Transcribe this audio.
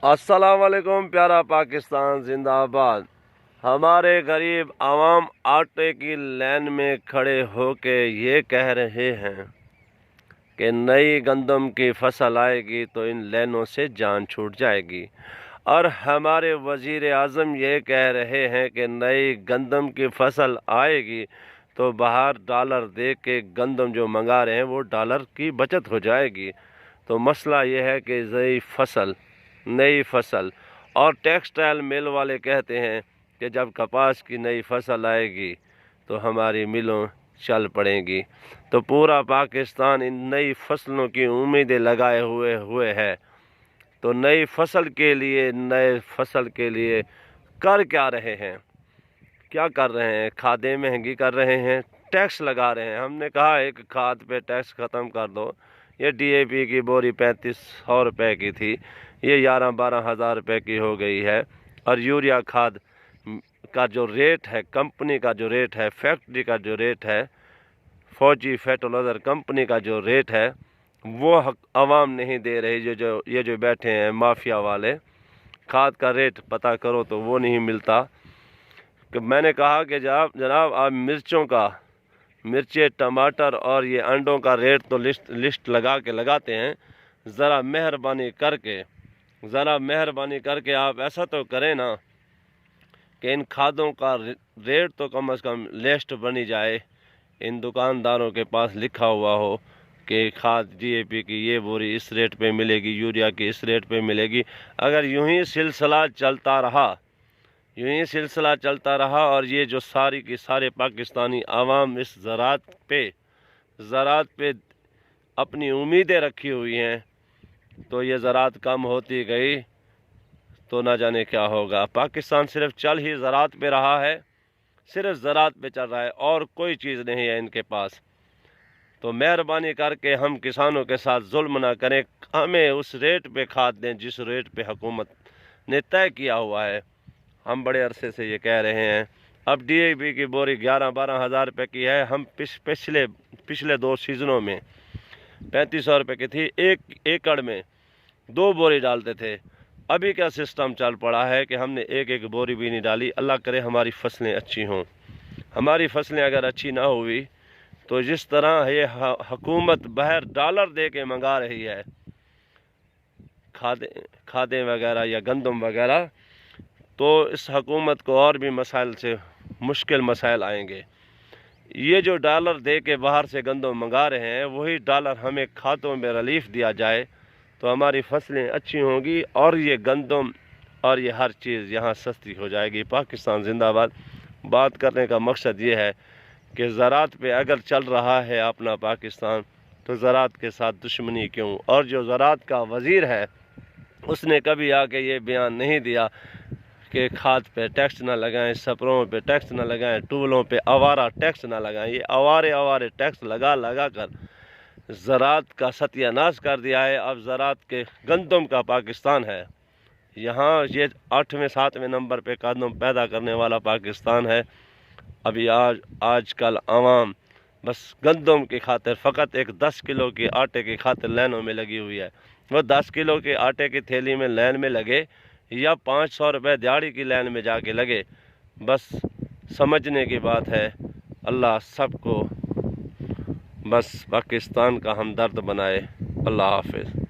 अस्सलाम वालेकुम प्यारा पाकिस्तान जिंदाबाद। हमारे गरीब आवाम आटे की लाइन में खड़े होके ये कह रहे हैं कि नई गंदम की फसल आएगी तो इन लाइनों से जान छूट जाएगी, और हमारे वज़ीर आज़म ये कह रहे हैं कि नई गंदम की फसल आएगी तो बाहर डॉलर दे के गंदम जो मंगा रहे हैं वो डॉलर की बचत हो जाएगी। तो मसला ये है कि नई फसल और टेक्सटाइल मिल वाले कहते हैं कि जब कपास की नई फसल आएगी तो हमारी मिलों चल पड़ेंगी। तो पूरा पाकिस्तान इन नई फसलों की उम्मीदें लगाए हुए है। तो नई फसल के लिए कर क्या रहे हैं, क्या कर रहे हैं? खादें महंगी कर रहे हैं, टैक्स लगा रहे हैं। हमने कहा एक खाद पे टैक्स ख़त्म कर दो। ये DAP की बोरी 3500 रुपये की थी, ये 11-12 हज़ार रुपये की हो गई है। और यूरिया खाद का जो रेट है, कंपनी का जो रेट है, फैक्ट्री का जो रेट है, फौजी फर्टिलाइज़र कंपनी का जो रेट है, वो आवाम नहीं दे रही। ये जो बैठे हैं माफिया वाले, खाद का रेट पता करो तो वो नहीं मिलता। कि मैंने कहा कि जनाब आप मिर्चें, टमाटर और ये अंडों का रेट तो लिस्ट लगा के लगाते हैं। ज़रा मेहरबानी करके आप ऐसा तो करें ना कि इन खादों का रेट तो कम से कम लिस्ट बनी जाए, इन दुकानदारों के पास लिखा हुआ हो कि खाद DAP की ये बोरी इस रेट पे मिलेगी, यूरिया की इस रेट पे मिलेगी। अगर यूं ही सिलसिला चलता रहा और ये जो सारी की सारे पाकिस्तानी आवाम इस ज़रात पे अपनी उम्मीदें रखी हुई हैं, तो ये ज़रात कम होती गई तो ना जाने क्या होगा। पाकिस्तान सिर्फ चल ही ज़रात पे रहा है, सिर्फ ज़रात पे चल रहा है और कोई चीज़ नहीं है इनके पास। तो मेहरबानी करके हम किसानों के साथ जुल्म ना करें, हमें उस रेट पे खाद दें जिस रेट पे हुकूमत ने तय किया हुआ है। हम बड़े अरसे से ये कह रहे हैं। अब DAP की बोरी 11-12 हज़ार रुपये की है। हम पिछले 2 सीज़नों में 3500 रुपये की थी, 1 एकड़ में 2 बोरी डालते थे। अभी क्या सिस्टम चल पड़ा है कि हमने एक बोरी भी नहीं डाली। अल्लाह करे हमारी फसलें अच्छी हों। हमारी फसलें अगर अच्छी ना हुई तो जिस तरह ये हुकूमत बाहर डॉलर दे के मंगा रही है खादें वगैरह या गंदम वगैरह, तो इस हुकूमत को और भी मुश्किल मसाइल आएंगे। ये जो डॉलर दे के बाहर से गंदम मंगा रहे हैं, वही डॉलर हमें खातों में रिलीफ दिया जाए तो हमारी फसलें अच्छी होंगी और ये गंदम और ये हर चीज़ यहाँ सस्ती हो जाएगी। पाकिस्तान जिंदाबाद। बात करने का मकसद ये है कि ज़रात पे अगर चल रहा है अपना पाकिस्तान, तो ज़रात के साथ दुश्मनी क्यों? और जो ज़रात का वज़ीर है उसने कभी आके ये बयान नहीं दिया कि खाद पे टैक्स ना लगाएं, स्प्रेओं पे टैक्स ना लगाएं, टूलों पे आवारा टैक्स ना लगाएं। ये आवारे टैक्स लगा कर ज़रात का सत्यानाश कर दिया है। अब ज़रात के गंदम का पाकिस्तान है। यहाँ ये 8वें 7वें नंबर पे गंदम पैदा करने वाला पाकिस्तान है। अभी आजकल आवाम बस गंदम की खातिर फ़कत एक 10 किलो की आटे की खातिर लाइनों में लगी हुई है। वो 10 किलो के आटे की थैली में लाइन में लगे या 500 रुपये दिहाड़ी की लाइन में जाके लगे, बस समझने की बात है। अल्लाह सबको बस पाकिस्तान का हमदर्द बनाए। अल्लाह हाफिज़।